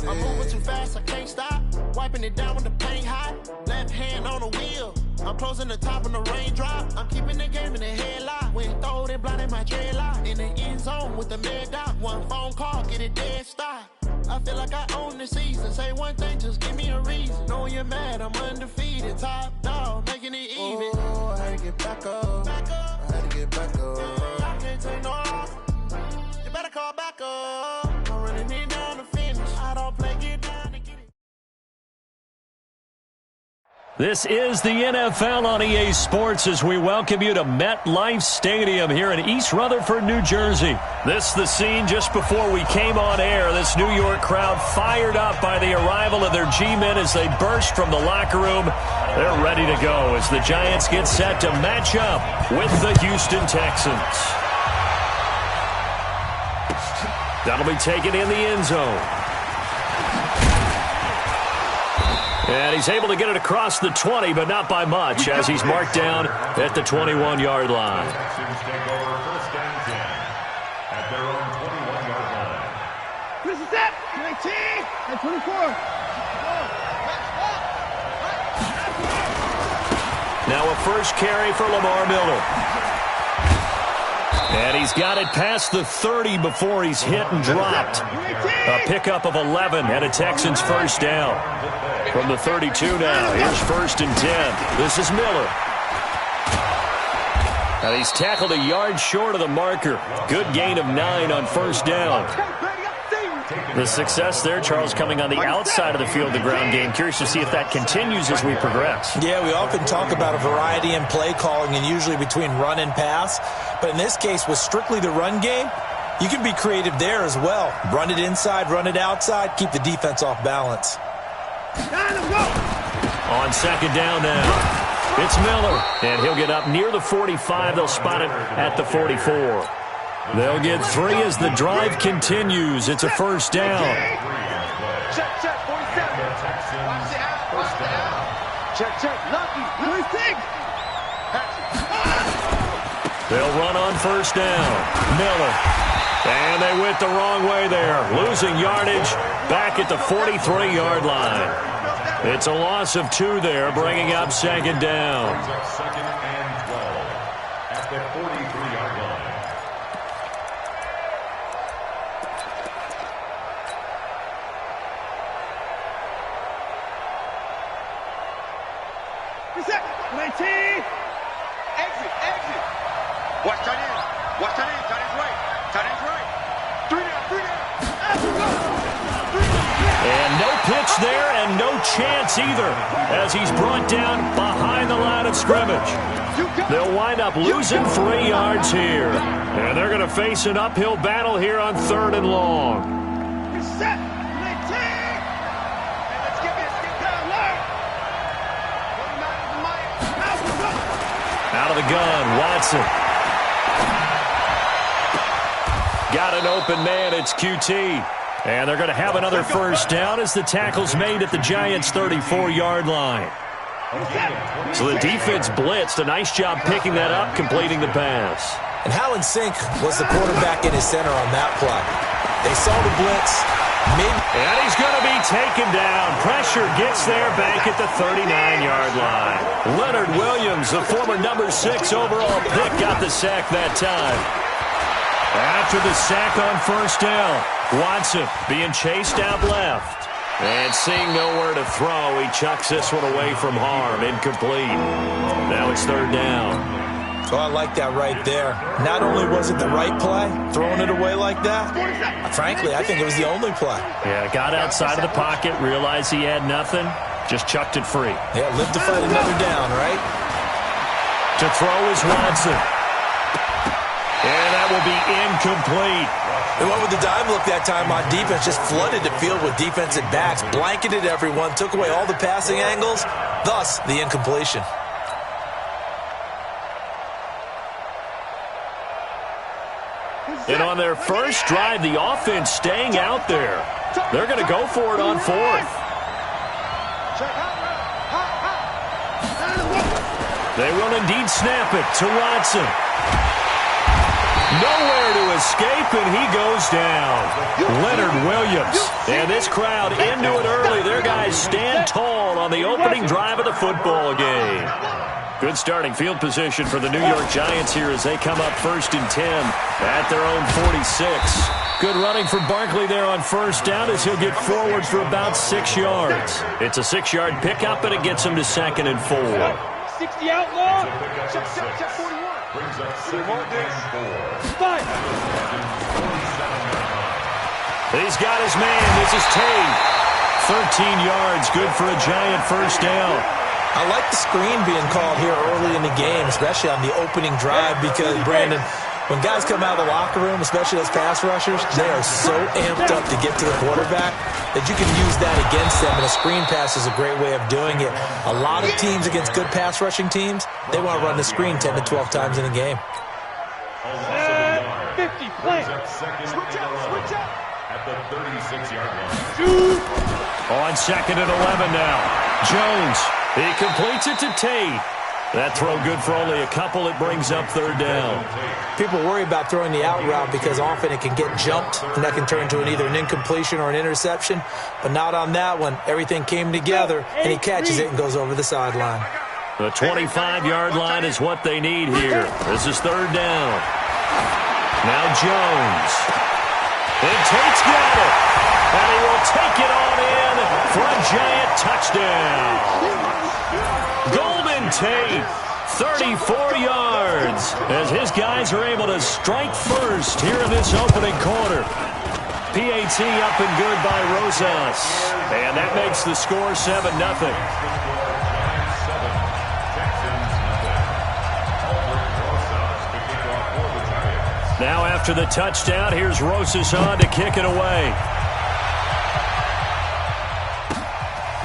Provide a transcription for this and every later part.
I'm moving too fast, I can't stop. Wiping it down when the paint hot. Left hand on the wheel. I'm closing the top on the raindrop. I'm keeping the game in the headlock. When throwed and blinded my dreadlock. In the end zone with the mad dot. One phone call, get it dead stop. I feel like I own the season. Say one thing, just give me a reason. Knowing you're mad, I'm undefeated. Top dog, making it even. Oh, I had to get back up. Back up. I had to get back up. I can't take no loss. You better call back up. I'm running it down to finish. I don't play, get down to get it. This is the NFL on EA Sports as we welcome you to MetLife Stadium here in East Rutherford, New Jersey. This is the scene just before we came on air. This New York crowd fired up by the arrival of their G-men as they burst from the locker room. They're ready to go as the Giants get set to match up with the Houston Texans. That'll be taken in the end zone. And he's able to get it across the 20, but not by much, as he's marked down at the 21-yard line. This is it. 19 and 24. Now a first carry for Lamar Miller. And he's got it past the 30 before he's hit and dropped. A pickup of 11 and a Texans first down. From the 32 now, here's 1st and 10. This is Miller. And he's tackled a yard short of the marker. Good gain of 9 on first down. The success there, Charles, coming on the outside of the field, the ground game. Curious to see if that continues as we progress. Yeah, we often talk about a variety in play calling and usually between run and pass. But in this case, with strictly the run game, you can be creative there as well. Run it inside, run it outside, keep the defense off balance. On second down now, it's Miller, and he'll get up near the 45. They'll spot it at the 44. They'll get 3 as the drive continues. It's a first down. Check, 47. Watch the out. Check. Lucky. 36. They'll run on first down. Miller. And they went the wrong way there. Losing yardage back at the 43-yard line. It's a loss of 2 there, bringing up second down. Second and 12 at the 43-yard line. Reset. 19. Exit. Watch tight end. Tight end's right. 3 down. And no pitch there and no chance either as he's brought down behind the line of scrimmage. They'll wind up losing 3 yards here. And they're going to face an uphill battle here on 3rd and long. Reset. 19. And let's get this. Get down low. Out of the gun, Watson. Got an open man, it's QT. And they're going to have another first down as the tackle's made at the Giants' 34-yard line. So the defense blitzed. A nice job picking that up, completing the pass. And how in sync was the quarterback in his center on that play? They saw the blitz. And he's going to be taken down. Pressure gets there back at the 39-yard line. Leonard Williams, the former number 6 overall pick, got the sack that time. After the sack on first down, Watson being chased out left. And seeing nowhere to throw, he chucks this one away from harm. Incomplete. Now it's 3rd down. So I like that right there. Not only was it the right play, throwing it away like that, frankly, I think it was the only play. Yeah, got outside of the pocket, realized he had nothing, just chucked it free. Yeah, live to fight another down, right? To throw is Watson. And that will be incomplete. They went with the dime look that time on defense, just flooded the field with defensive backs, blanketed everyone, took away all the passing angles, thus the incompletion. And on their first drive, the offense staying out there. They're going to go for it on 4th. They will indeed snap it to Watson. Nowhere to escape, and he goes down. Leonard Williams. And this crowd into it early. Their guys stand tall on the opening drive of the football game. Good starting field position for the New York Giants here as they come up 1st and 10 at their own 46. Good running for Barkley there on 1st down as he'll get forward for about 6 yards. It's a 6-yard pickup, and it gets him to 2nd and 4. 60 out long. Check 41. Brings up 2nd and 4. Fine. He's got his man. This is Tate. 13 yards, good for a Giant 1st down. I like the screen being called here early in the game, especially on the opening drive, because, Brandon, when guys come out of the locker room, especially as pass rushers, they are so amped up to get to the quarterback that you can use that against them, and a screen pass is a great way of doing it. A lot of teams against good pass rushing teams, they want to run the screen 10 to 12 times in a game. 50, play. Switch out. At the 36-yard line. On 2nd and 11 now. Jones. He completes it to Tate. That throw good for only a couple. It brings up 3rd down. People worry about throwing the out route because often it can get jumped, and that can turn into either an incompletion or an interception. But not on that one. Everything came together, and he catches it and goes over the sideline. The 25-yard line is what they need here. This is 3rd down. Now Jones. And Tate's got it. And he will take it on in for a Giant touchdown. Golden Tate, 34 yards, as his guys are able to strike first here in this opening quarter. PAT up and good by Rosas. And that makes the score 7-0. Now after the touchdown, here's Rosas on to kick it away.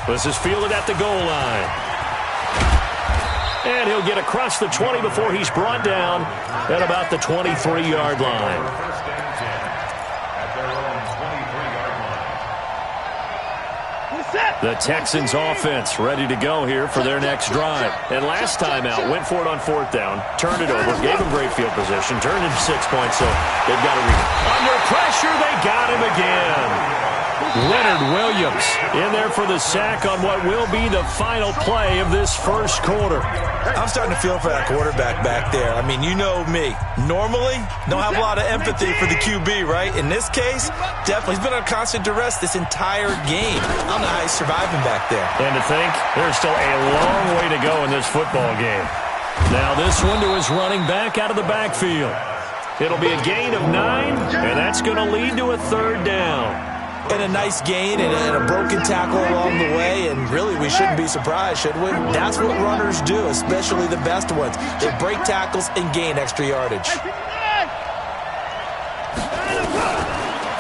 This is fielded at the goal line. And he'll get across the 20 before he's brought down at about the 23-yard line. The Texans offense ready to go here for their next drive. And last time out, went for it on 4th down, turned it over, gave him great field position, turned into 6 points, so they've got to read it. Under pressure, they got him again. Leonard Williams in there for the sack on what will be the final play of this 1st quarter. I'm starting to feel for that quarterback back there. I mean, you know me. Normally, don't have a lot of empathy for the QB, right? In this case, definitely. He's been on constant duress this entire game. I don't know how he's surviving back there. And to think, there's still a long way to go in this football game. Now this one to his running back out of the backfield. It'll be a gain of 9, and that's going to lead to a 3rd down. And a nice gain and a broken tackle along the way, and really we shouldn't be surprised, should we? That's what runners do, especially the best ones. They break tackles and gain extra yardage.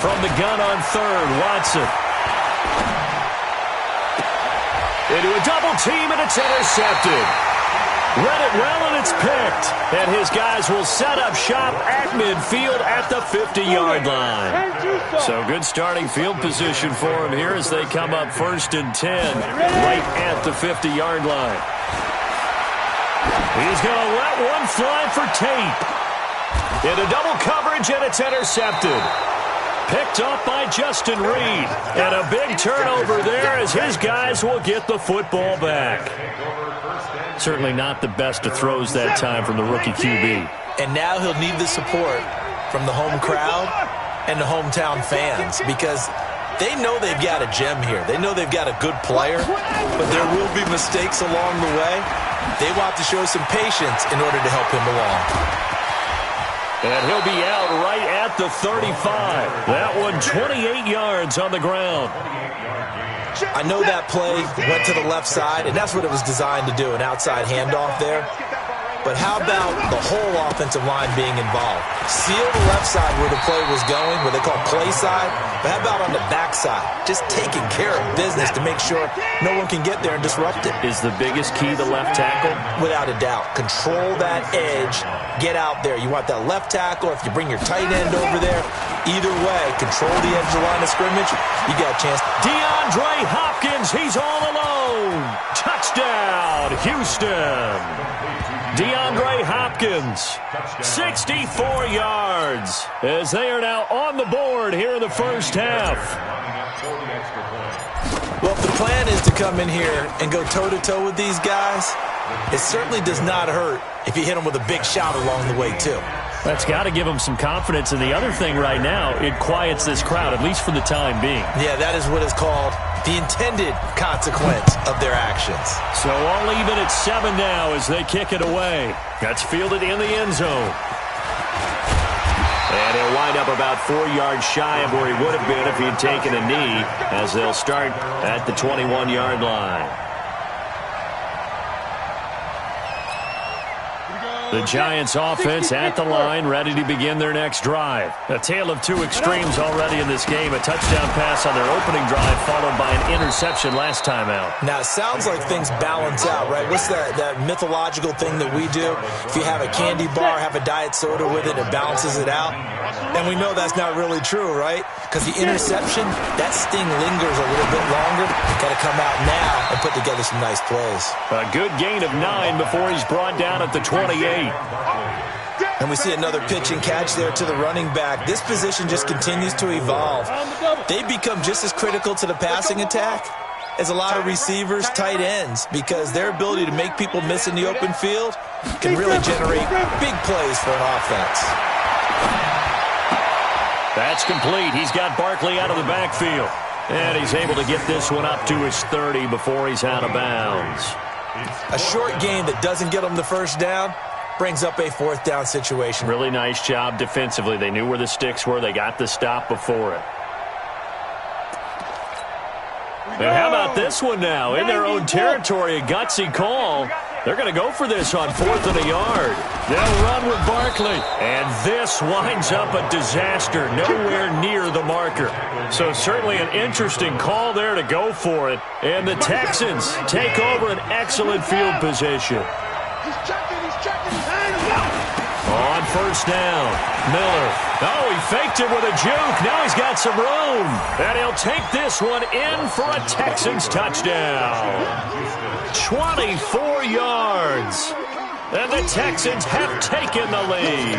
From the gun on 3rd, Watson. Into a double team, and it's intercepted. Read it well, and it's picked. And his guys will set up shop at midfield at the 50-yard line. So good starting field position for him here as they come up 1st and 10 right at the 50-yard line. He's going to let one fly for Tate. Into double coverage, and it's intercepted. Picked up by Justin Reed. And a big turnover there as his guys will get the football back. Certainly not the best of throws that time from the rookie QB. And now he'll need the support from the home crowd and the hometown fans because they know they've got a gem here. They know they've got a good player, but there will be mistakes along the way. They want to show some patience in order to help him along. And he'll be out right at the 35. That one 28 yards on the ground. I know that play went to the left side, and that's what it was designed to do, an outside handoff there. But how about the whole offensive line being involved? Seal the left side where the play was going, what they call play side, but how about on the back side? Just taking care of business to make sure no one can get there and disrupt it. Is the biggest key the left tackle? Without a doubt. Control that edge. Get out there. You want that left tackle. If you bring your tight end over there, either way, control the edge of the line of scrimmage, you got a chance. DeAndre Hopkins, he's all alone. Touchdown, Houston. DeAndre Hopkins, 64 yards, as they are now on the board here in the first half. Well, if the plan is to come in here and go toe-to-toe with these guys, it certainly does not hurt if you hit them with a big shot along the way, too. That's got to give them some confidence. And the other thing right now, it quiets this crowd, at least for the time being. Yeah, that is what is called the intended consequence of their actions. So all even at 7 now as they kick it away. That's fielded in the end zone. And he'll wind up about 4 yards shy of where he would have been if he'd taken a knee, as they'll start at the 21-yard line. The Giants offense at the line, ready to begin their next drive. A tale of two extremes already in this game. A touchdown pass on their opening drive, followed by an interception last time out. Now, it sounds like things balance out, right? What's that mythological thing that we do? If you have a candy bar, have a diet soda with it, it balances it out. And we know that's not really true, right? Because the interception, that sting lingers a little bit longer. Got to come out now and put together some nice plays. A good gain of 9 before he's brought down at the 28. And we see another pitch and catch there to the running back. This position just continues to evolve. They become just as critical to the passing attack as a lot of receivers, tight ends, because their ability to make people miss in the open field can really generate big plays for an offense. That's complete. He's got Barkley out of the backfield. And he's able to get this one up to his 30 before he's out of bounds. A short gain that doesn't get him the first down brings up a 4th down situation. Really nice job defensively. They knew where the sticks were. They got the stop before it. And how about this one now? In their own territory, a gutsy call. They're going to go for this on 4th and a yard. They'll run with Barkley. And this winds up a disaster, nowhere near the marker. So certainly an interesting call there to go for it. And the Texans take over an excellent field position. He's checking. On first down, Miller. Oh, he faked it with a juke. Now he's got some room. And he'll take this one in for a Texans touchdown. 24 yards. And the Texans have taken the lead.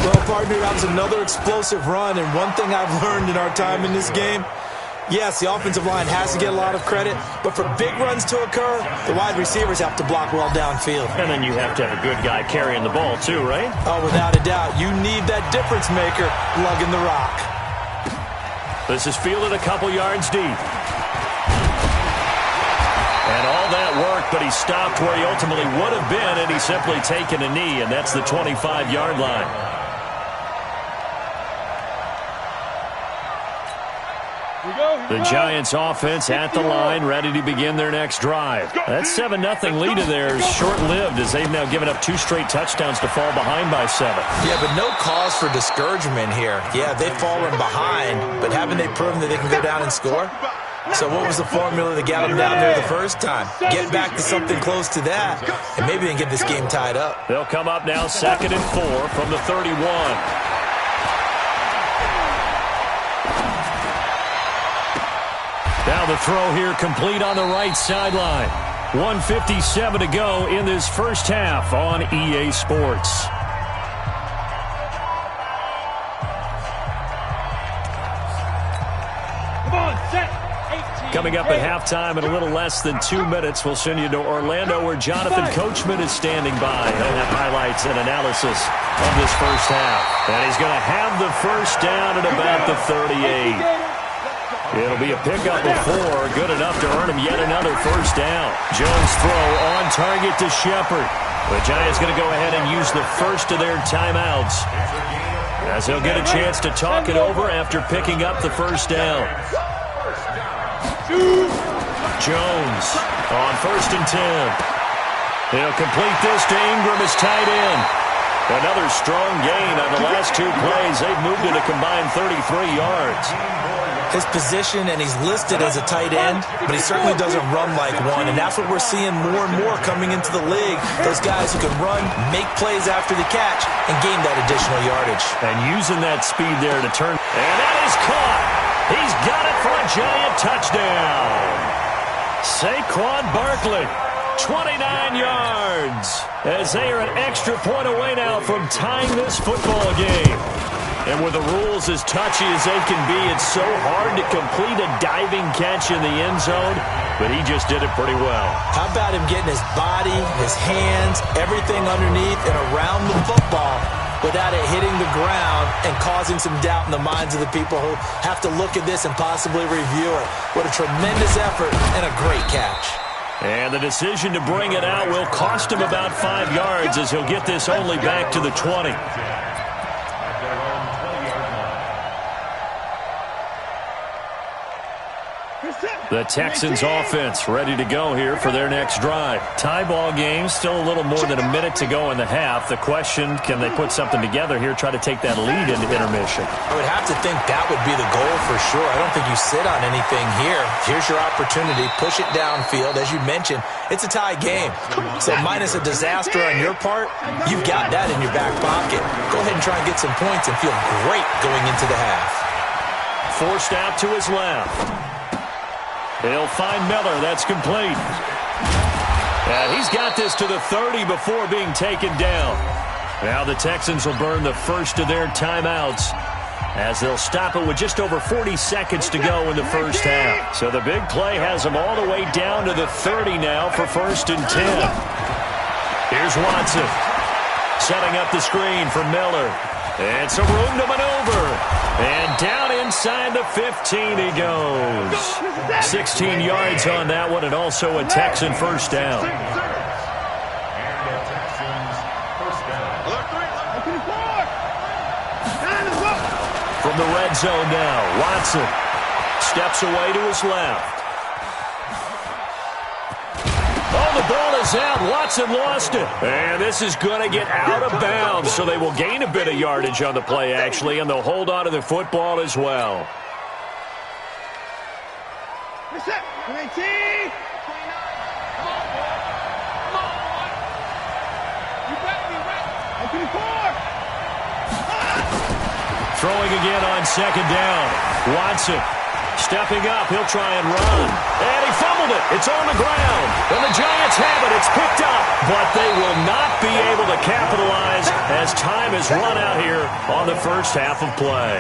Well, partner, that was another explosive run. And one thing I've learned in our time in this game, yes, the offensive line has to get a lot of credit, but for big runs to occur, the wide receivers have to block well downfield. And then you have to have a good guy carrying the ball too, right? Oh, without a doubt. You need that difference maker lugging the rock. This is fielded a couple yards deep. And all that work, but he stopped where he ultimately would have been, and he's simply taken a knee, and that's the 25-yard line. The Giants offense at the line, ready to begin their next drive. That 7-0 lead of theirs short-lived as they've now given up 2 straight touchdowns to fall behind by 7. Yeah, but no cause for discouragement here. Yeah, they've fallen behind, but haven't they proven that they can go down and score? So what was the formula that got them down there the first time? Get back to something close to that, and maybe they can get this game tied up. They'll come up now 2nd and 4 from the 31. Now the throw here complete on the right sideline. 1:57 to go in this first half on EA Sports. Coming up at halftime in a little less than 2 minutes, we'll send you to Orlando where Jonathan Coachman is standing by. He'll have highlights and analysis of this first half. And he's going to have the first down at about the 38. It'll be a pickup of 4, good enough to earn him yet another first down. Jones throw on target to Shepard. The Giants going to go ahead and use the first of their timeouts, as they'll get a chance to talk it over after picking up the first down. Jones on 1st and 10. He'll complete this to Ingram as tight end. Another strong gain on the last 2 plays. They've moved it a combined 33 yards. His position, and he's listed as a tight end, but he certainly doesn't run like one, and that's what we're seeing more and more coming into the league. Those guys who can run, make plays after the catch, and gain that additional yardage. And using that speed there to turn. And that is caught. He's got it for a Giant touchdown. Saquon Barkley, 29 yards. as they are an extra point away now from tying this football game. And with the rules as touchy as they can be, it's so hard to complete a diving catch in the end zone, but he just did it pretty well. How about him getting his body, his hands, everything underneath and around the football without it hitting the ground and causing some doubt in the minds of the people who have to look at this and possibly review it. What a tremendous effort and a great catch. And the decision to bring it out will cost him about 5 yards as he'll get this only back to the 20. The Texans offense ready to go here for their next drive. Tie ball game, still a little more than a minute to go in the half. The question, can they put something together here, try to take that lead into intermission? I would have to think that would be the goal for sure. I don't think you sit on anything here. Here's your opportunity. Push it downfield. As you mentioned, it's a tie game. So minus a disaster on your part, you've got that in your back pocket. Go ahead and try and get some points and feel great going into the half. Forced out to his left. He'll find Miller. That's complete. And he's got this to the 30 before being taken down. Now the Texans will burn the first of their timeouts as they'll stop it with just over 40 seconds to go in the first half. So the big play has them all the way down to the 30 now for 1st and 10. Here's Watson setting up the screen for Miller. And some room to maneuver. And down inside the 15 he goes. 16 yards on that one, and also a Texan first down. From the red zone now, Watson steps away to his left. Oh, the ball is out. Watson lost it. And this is going to get out of bounds, so they will gain a bit of yardage on the play, actually, and they'll hold on to the football as well. Throwing again on 2nd down. Watson stepping up. He'll try and run. And he fumbled it. It's on the ground. And the Giants have it. It's picked up. But they will not be able to capitalize as time has run out here on the first half of play.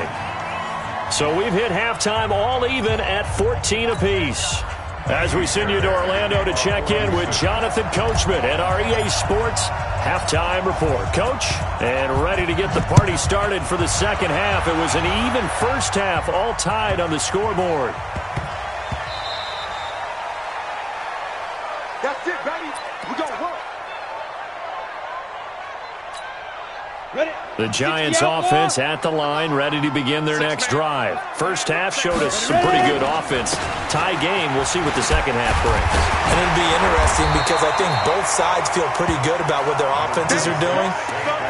So we've hit halftime all even at 14 apiece. As we send you to Orlando to check in with Jonathan Coachman at our EA Sports Halftime Report. Coach, and ready to get the party started for the second half. It was an even first half, all tied on the scoreboard. That's it, baby. We gonna work. Ready? The Giants offense at the line, ready to begin their next drive. First half showed us some pretty good offense. Tie game, we'll see what the second half brings. And it'll be interesting because I think both sides feel pretty good about what their offenses are doing.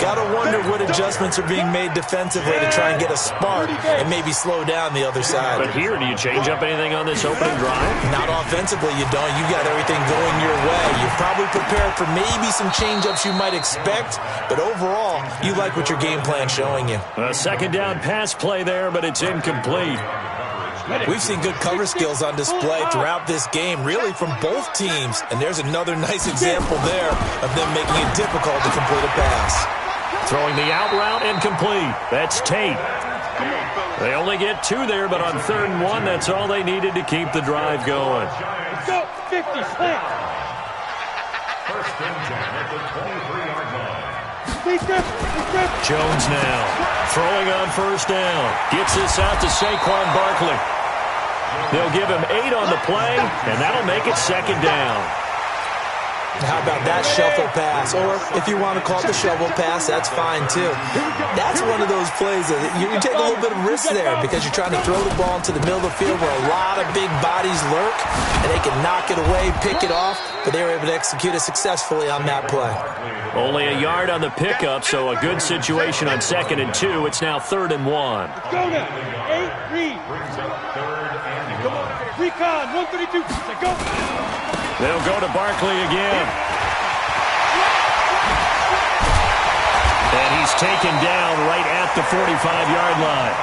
Got to wonder what adjustments are being made defensively to try and get a spark and maybe slow down the other side. But here, do you change up anything on this opening drive? Not offensively, you don't. You got everything going your way. You're probably prepared for maybe some change-ups you might expect, but overall, you like what your game plan showing you. A 2nd down pass play there, but it's incomplete. We've seen good cover skills on display throughout this game, really from both teams. And there's another nice example there of them making it difficult to complete a pass. Throwing the out route incomplete. That's Tate. They only get 2 there, but on 3rd and 1, that's all they needed to keep the drive going. Let's go. 50, slant. 1st and 10 at the 23-yard line. Jones now throwing on 1st down. Gets this out to Saquon Barkley. They'll give him 8 on the play, and that'll make it 2nd down. How about that shuffle pass? Or if you want to call it the shovel pass, that's fine too. That's one of those plays that you take a little bit of risk there because you're trying to throw the ball into the middle of the field where a lot of big bodies lurk, and they can knock it away, pick it off, but they were able to execute it successfully on that play. Only a yard on the pickup, so a good situation on 2nd and 2. It's now 3rd and 1. Let's go now. 8, read. Come on. Recon, 132. Let's go. They'll go to Barkley again. And he's taken down right at the 45-yard line.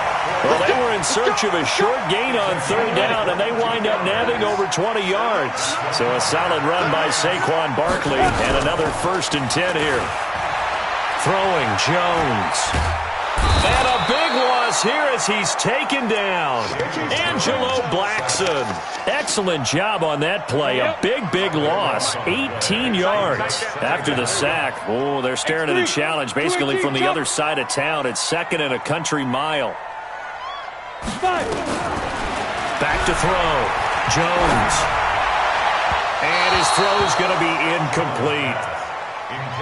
Well, they were in search of a short gain on third down, and they wind up nabbing over 20 yards. So a solid run by Saquon Barkley, and another 1st and 10 here. Throwing Jones. And a big loss here as he's taken down. Angelo Blackson. Excellent job on that play. A big loss. 18 yards after the sack. Oh, they're staring at a challenge basically from the other side of town. It's 2nd and a country mile. Back to throw. Jones. And his throw is going to be incomplete.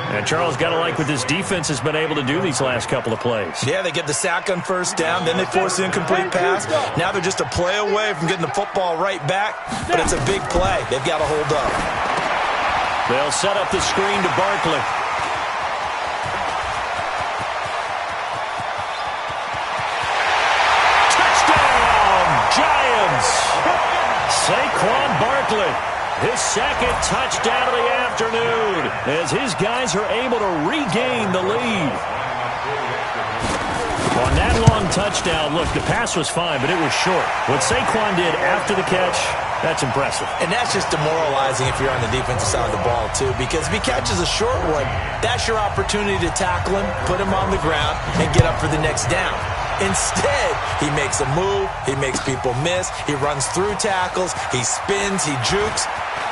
And Charles, got to like what this defense has been able to do these last couple of plays. Yeah, they get the sack on 1st down, then they force the incomplete pass. Now they're just a play away from getting the football right back, but it's a big play. They've got to hold up. They'll set up the screen to Barkley. Touchdown, Giants! Saquon Barkley. His 2nd touchdown of the afternoon as his guys are able to regain the lead. On that long touchdown, look, the pass was fine, but it was short. What Saquon did after the catch, that's impressive. And that's just demoralizing if you're on the defensive side of the ball, too, because if he catches a short one, that's your opportunity to tackle him, put him on the ground, and get up for the next down. Instead, he makes a move, he makes people miss, he runs through tackles, he spins, he jukes,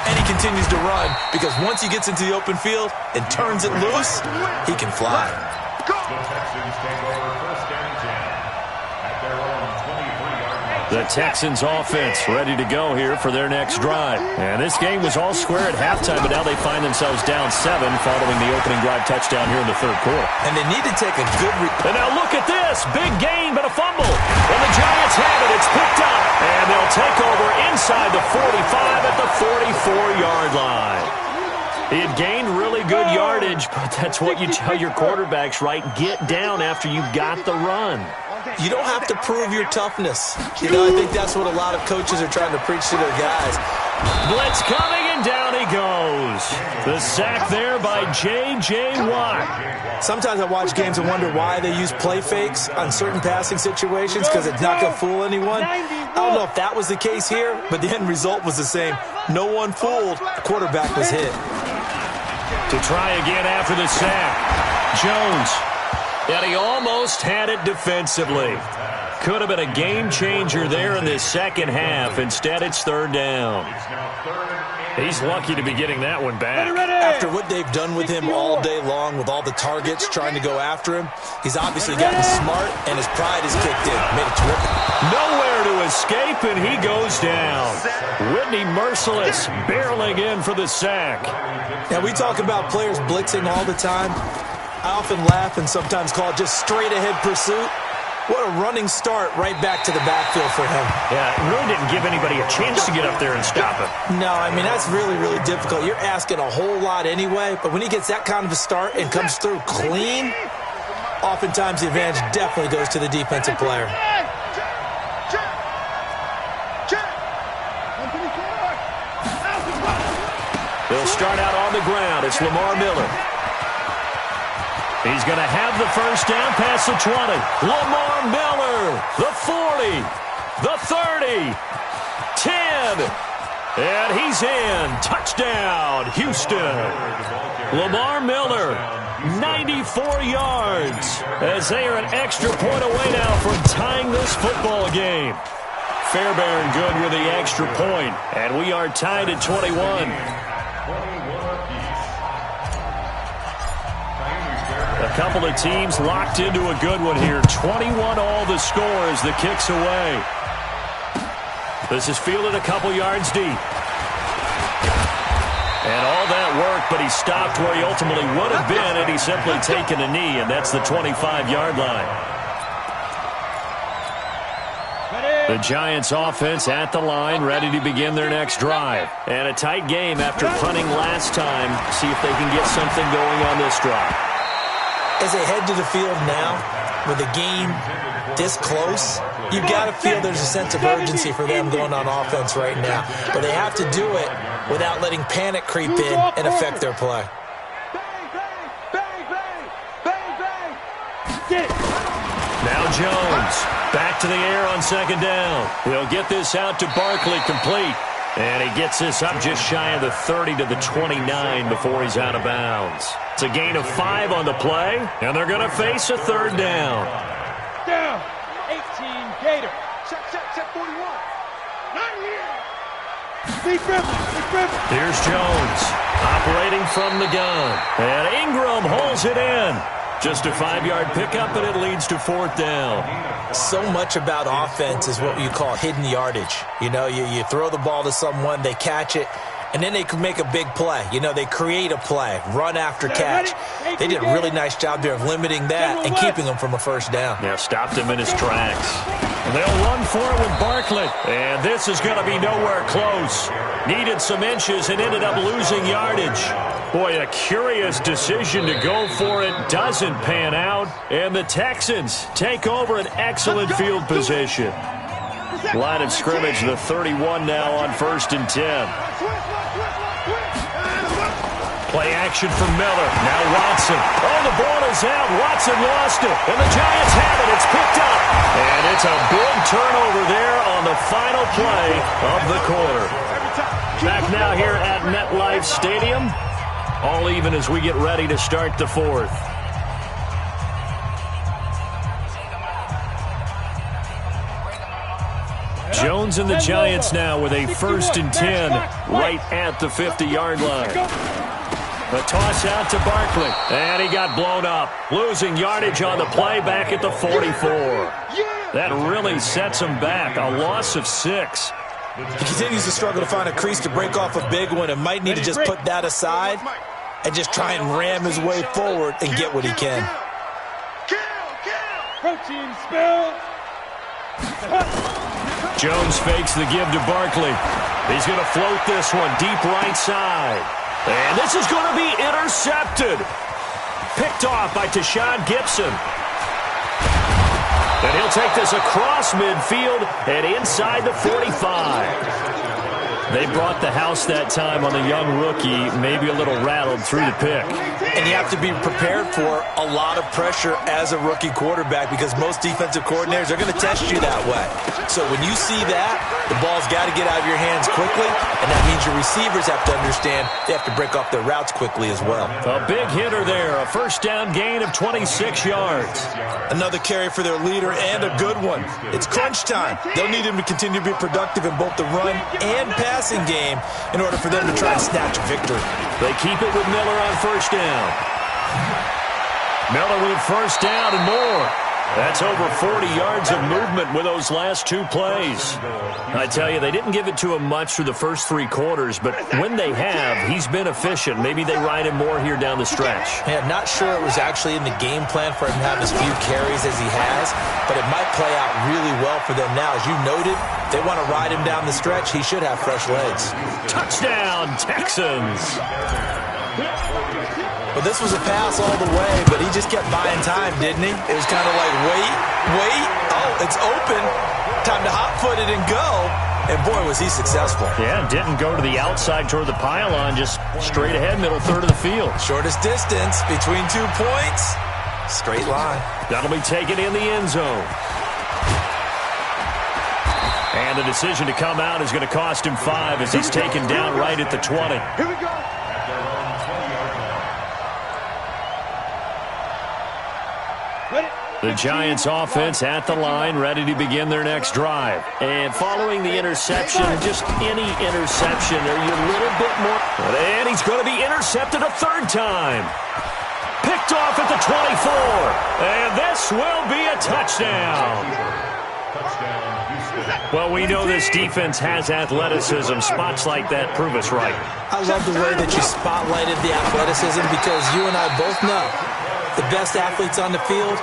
and he continues to run because once he gets into the open field and turns it loose, he can fly. The Texans take over 1st and 10 at their own 23-yard line. The Texans offense ready to go here for their next drive. And this game was all square at halftime, but now they find themselves down 7 following the opening drive touchdown here in the 3rd quarter. And they need to take a good... And now look at this. Big gain, but a fumble. And the Giants have it. It's picked up. And they'll take over inside the 45 at the 44-yard line. He had gained really good yardage, but that's what you tell your quarterbacks, right? Get down after you've got the run. You don't have to prove your toughness. You know, I think that's what a lot of coaches are trying to preach to their guys. Blitz coming, and down he goes. The sack there by J.J. Watt. Sometimes I watch games and wonder why they use play fakes on certain passing situations because it's not going to fool anyone. I don't know if that was the case here, but the end result was the same. No one fooled. The quarterback was hit. To try again after the sack. Jones. And he almost had it defensively. Could have been a game changer there in this 2nd half. Instead, it's 3rd down. He's lucky to be getting that one back. After what they've done with him all day long with all the targets trying to go after him, he's obviously gotten smart, and his pride has kicked in. Made it terrific. Nowhere to escape, and he goes down. Whitney Merciless barreling in for the sack. Now, we talk about players blitzing all the time. I often laugh and sometimes call it just straight-ahead pursuit. What a running start right back to the backfield for him. Yeah, it really didn't give anybody a chance to get up there and stop him. No, I mean, that's really, really difficult. You're asking a whole lot anyway, but when he gets that kind of a start and comes through clean, oftentimes the advantage definitely goes to the defensive player. They'll start out on the ground. It's Lamar Miller. He's going to have the 1st down past the 20. Lamar Miller, the 40, the 30, 10, and he's in. Touchdown, Houston. Lamar Miller, 94 yards, as they are an extra point away now from tying this football game. Fairbairn good with the extra point, and we are tied at 21. A couple of teams locked into a good one here. 21 all the score as the kick's away. This is fielded a couple yards deep. And all that work, but he stopped where he ultimately would have been had he simply taken a knee, and that's the 25-yard line. The Giants offense at the line, ready to begin their next drive. And a tight game after punting last time. See if they can get something going on this drive. As they head to the field now, with the game this close, you've got to feel there's a sense of urgency for them going on offense right now. But they have to do it without letting panic creep in and affect their play. Now Jones. Back to the air on second down. He'll get this out to Barkley, complete. And he gets this up just shy of the 30 to the 29 before he's out of bounds. It's a gain of 5 on the play, and they're going to face a third down. Down. 18, Gator. Check 41. Not here. Be friendly. Here's Jones, operating from the gun. And Ingram holds it in. Just a 5-yard pickup, and it leads to fourth down. So much about offense is what you call hidden yardage. You know, you throw the ball to someone, they catch it, and then they can make a big play. You know, they create a play, run after catch. They did a really nice job there of limiting that and keeping him from a first down. Yeah, stopped him in his tracks. And they'll run for it with Barkley. And this is going to be nowhere close. Needed some inches and ended up losing yardage. Boy, a curious decision to go for it. Doesn't pan out. And the Texans take over an excellent field position. Line of scrimmage, the 31 now on 1st and 10. Play action from Miller. Now Watson. Oh, the ball is out. Watson lost it. And the Giants have it. It's picked up. And it's a big turnover there on the final play of the quarter. Back now here at MetLife Stadium. All even as we get ready to start the fourth. Jones and the Giants now with a 1st and 10 right at the 50-yard line. A toss out to Barkley, and he got blown up. Losing yardage on the play back at the 44. That really sets him back, a loss of 6. He continues to struggle to find a crease to break off a big one and might need to just put that aside and just try and ram his way forward and get what he can. Protein spill. Jones fakes the give to Barkley. He's going to float this one deep right side. And this is going to be intercepted. Picked off by Tashawn Gibson. And he'll take this across midfield and inside the 45. They brought the house that time on the young rookie, maybe a little rattled through the pick. And you have to be prepared for a lot of pressure as a rookie quarterback because most defensive coordinators are going to test you that way. So when you see that, the ball's got to get out of your hands quickly, and that means your receivers have to understand they have to break off their routes quickly as well. A big hitter there, a first down gain of 26 yards. Another carry for their leader and a good one. It's crunch time. They'll need him to continue to be productive in both the run and passing game in order for them to try and snatch a victory. They keep it with Miller on first down. Miller with first down and more. That's over 40 yards of movement with those last 2 plays. I tell you, they didn't give it to him much through the first 3 quarters, but when they have, he's been efficient. Maybe they ride him more here down the stretch. Yeah, not sure it was actually in the game plan for him to have as few carries as he has, but it might play out really well for them now. As you noted, they want to ride him down the stretch. He should have fresh legs. Touchdown, Texans! Well, this was a pass all the way, but he just kept buying time, didn't he? It was kind of like, wait. Oh, it's open. Time to hot-foot it and go. And, boy, was he successful. Yeah, didn't go to the outside toward the pylon, just straight ahead, middle third of the field. Shortest distance between 2 points. Straight line. That'll be taken in the end zone. And the decision to come out is going to cost him 5 as he's taken down right at the 20. Here we go. The Giants offense at the line, ready to begin their next drive. And following the interception, just any interception, are you a little bit more... And he's going to be intercepted a 3rd time. Picked off at the 24. And this will be a touchdown. Well, we know this defense has athleticism. Spots like that prove us right. I love the way that you spotlighted the athleticism because you and I both know the best athletes on the field,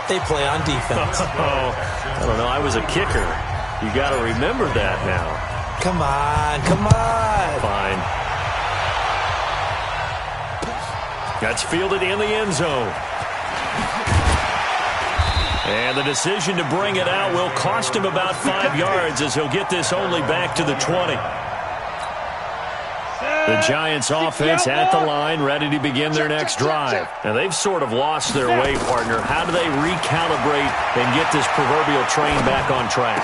they play on defense. Oh, I don't know. I was a kicker. You got to remember that now. Come on. Fine. That's fielded in the end zone. And the decision to bring it out will cost him about 5 yards as he'll get this only back to the 20. The Giants offense at the line, ready to begin their next drive. Now, they've sort of lost their way, partner. How do they recalibrate and get this proverbial train back on track?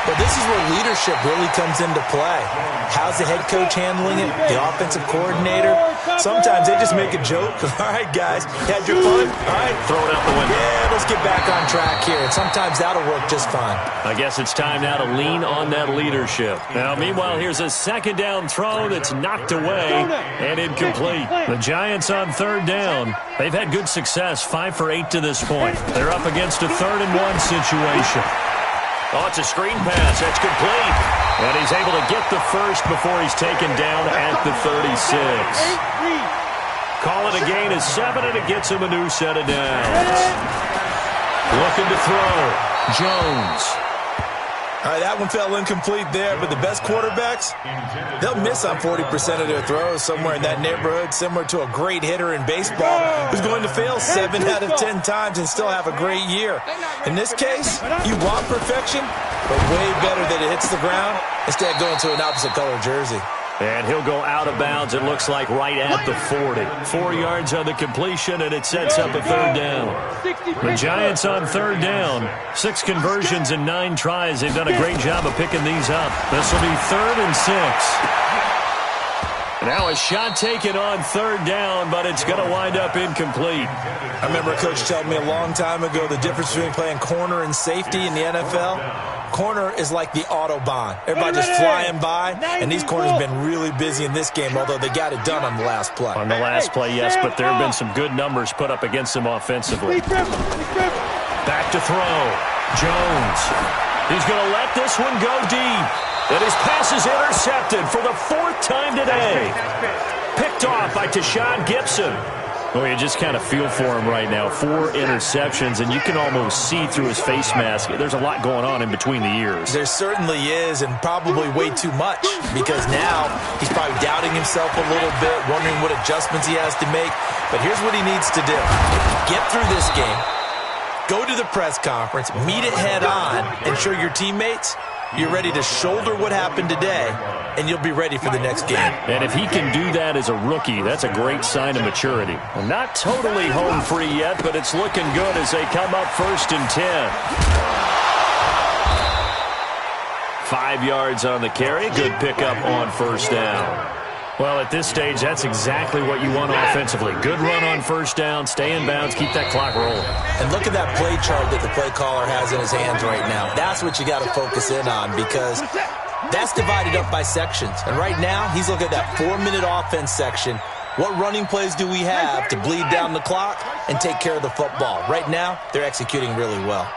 But this is where leadership really comes into play. How's the head coach handling it? The offensive coordinator? Sometimes they just make a joke. All right, guys, you had your fun? All right, throw it out the window. Yeah, let's get back on track here. And sometimes that'll work just fine. I guess it's time now to lean on that leadership. Now, meanwhile, here's a second down throw that's knocked away and incomplete. The Giants on third down. They've had good success, 5 for 8 to this point. They're up against a 3rd-and-1 situation. Oh, it's a screen pass. That's complete. And he's able to get the first before he's taken down at the 36. Call it a gain of 7, and it gets him a new set of downs. Looking to throw. Jones. All right, that one fell incomplete there, but the best quarterbacks, they'll miss on 40% of their throws, somewhere in that neighborhood, similar to a great hitter in baseball who's going to fail 7 out of 10 times and still have a great year. In this case, you want perfection, but way better that it hits the ground instead of going to an opposite color jersey. And he'll go out of bounds, it looks like, right at the 40. 4 yards on the completion, and it sets up a 3rd down. The Giants on 3rd down. 6 conversions and 9 tries. They've done a great job of picking these up. This will be 3rd and 6. Now a shot taken on 3rd down, but it's going to wind up incomplete. I remember a coach telling me a long time ago the difference between playing corner and safety in the NFL. Corner is like the Autobahn. Everybody just flying by, and these corners have been really busy in this game, although they got it done on the last play. On the last play, yes, but there have been some good numbers put up against them offensively. Back to throw. Jones. He's going to let this one go deep. And his pass is intercepted for the 4th time today. Picked off by Tashawn Gibson. Well, you just kind of feel for him right now. 4 interceptions, and you can almost see through his face mask. There's a lot going on in between the ears. There certainly is, and probably way too much, because now he's probably doubting himself a little bit, wondering what adjustments he has to make. But here's what he needs to do. Get through this game, go to the press conference, meet it head on, and show your teammates you're ready to shoulder what happened today, and you'll be ready for the next game. And if he can do that as a rookie, that's a great sign of maturity. Well, not totally home free yet, but it's looking good as they come up 1st and 10. 5 yards on the carry. Good pickup on 1st down. Well, at this stage, that's exactly what you want offensively. Good run on 1st down, stay in bounds, keep that clock rolling. And look at that play chart that the play caller has in his hands right now. That's what you got to focus in on, because that's divided up by sections. And right now, he's looking at that 4-minute offense section. What running plays do we have to bleed down the clock and take care of the football? Right now, they're executing really well.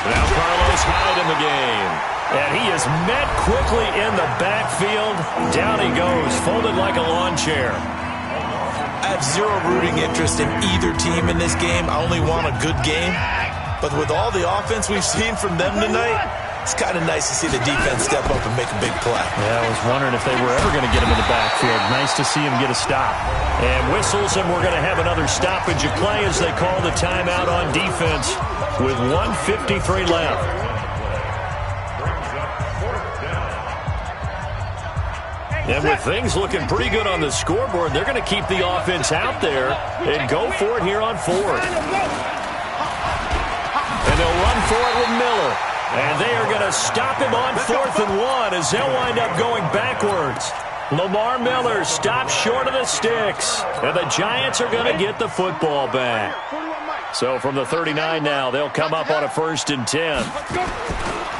Now Carlos Hyde in the game. And he is met quickly in the backfield. Down he goes, folded like a lawn chair. I have zero rooting interest in either team in this game. I only want a good game. But with all the offense we've seen from them tonight, it's kind of nice to see the defense step up and make a big play. Yeah, I was wondering if they were ever going to get him in the backfield. Nice to see him get a stop. And whistles, and we're going to have another stoppage of play as they call the timeout on defense with 1:53 left. And with things looking pretty good on the scoreboard, they're going to keep the offense out there and go for it here on 4th. And they'll run for it with Miller. And they are going to stop him on 4th and 1 as they'll wind up going backwards. Lamar Miller stops short of the sticks. And the Giants are going to get the football back. So from the 39 now, they'll come up on a 1st and 10.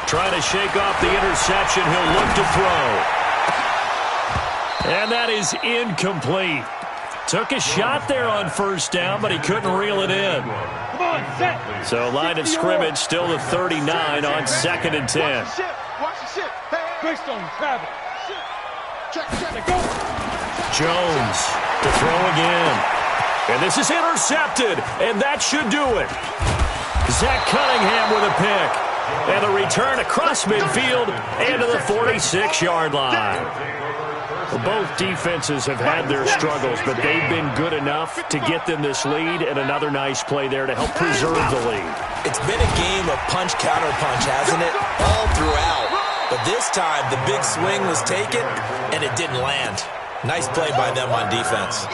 Trying to shake off the interception. He'll look to throw. And that is incomplete. Took a shot there on 1st down, but he couldn't reel it in. So line of scrimmage still the 39 on 2nd and 10. Jones to throw again. And this is intercepted, and that should do it. Zach Cunningham with a pick. And a return across midfield and to the 46-yard line. Well, both defenses have had their struggles, but they've been good enough to get them this lead, and another nice play there to help preserve the lead. It's been a game of punch-counter-punch, hasn't it? All throughout. But this time, the big swing was taken, and it didn't land. Nice play by them on defense.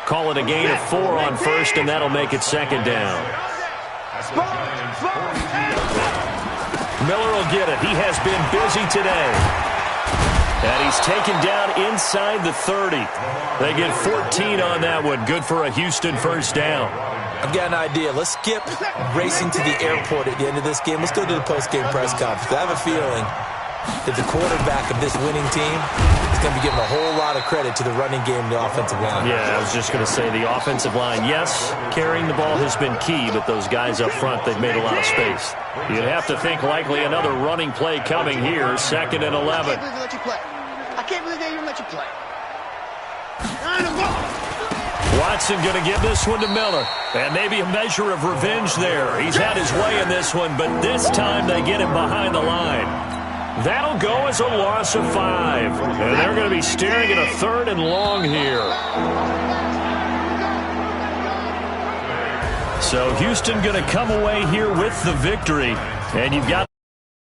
Call it a gain of 4 on first, and that'll make it second down. Miller will get it. He has been busy today. And he's taken down inside the 30. They get 14 on that one. Good for a Houston first down. I've got an idea. Let's skip racing to the airport at the end of this game. Let's go to the post-game press conference. I have a feeling that the quarterback of this winning team is going to be giving a whole lot of credit to the running game and the offensive line. Yeah, I was just going to say the offensive line, yes, carrying the ball has been key, but those guys up front, they've made a lot of space. You'd have to think likely another running play coming here, 2nd and 11. I can't believe they even let you play. Watson going to give this one to Miller. And maybe a measure of revenge there. He's had his way in this one, but this time they get him behind the line. That'll go as a loss of 5. And they're going to be staring at a 3rd and long here. So Houston going to come away here with the victory. And you've got